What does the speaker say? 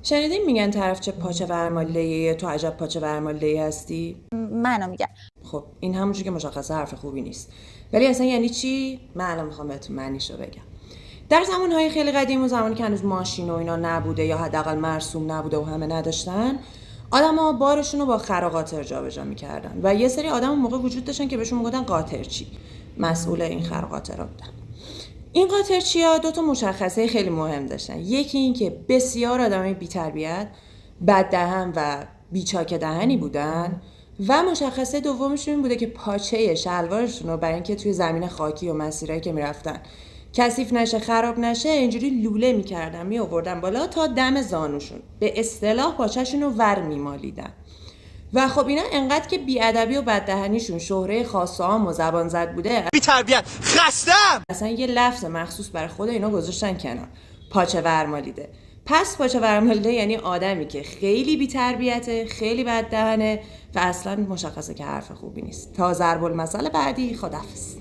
شنیدین میگن طرف چه پاچه ورماله‌ایه، تو عجب پاچه ورماله‌ای هستی؟ منو میگن. خب این همونجور که مشخصه حرف خوبی نیست. ولی اصلا یعنی چی؟ من الان میخوام بهتون معنیشو بگم. در زمانهای خیلی قدیم و زمانی که هنوز ماشین و اینا نبوده یا حداقل مرسوم نبوده و همه نداشتن، آدما بارشون رو با خر و قاطر جابجا میکردن و یه سری آدم اون موقع وجود داشتن که بهشون میگفتن قاطرچی. مسئول این خر و قاطرها بودن. این قاطرچی‌ها دو تا مشخصه خیلی مهم داشتن. یکی این که بسیار آدمای بی‌تربیت، بددهن و بیچاک دهنی بودن و مشخصه دومشون این بوده که پاچه شلوارشون رو برای اینکه توی زمین خاکی و مسیرایی که میرفتن کثیف نشه، خراب نشه، اینجوری لوله میکردن، میآوردن بالا تا دم زانوشون. به اصطلاح پاچه‌شون رو ور میمالیدن. و خب اینا انقدر که بیادبی و بددهنیشون شهره خاص و عام و زبان زد بوده، بی تربیت خستم. اصلا یه لفظ مخصوص برای خود اینا گذاشتن کنار. پاچه ورمالیده. پس پاچه ورمالیده یعنی آدمی که خیلی بی‌تربیته، خیلی بددهنه و اصلا مشخصه که حرف خوبی نیست. تا ضرب المثل بعدی، خداحافظ.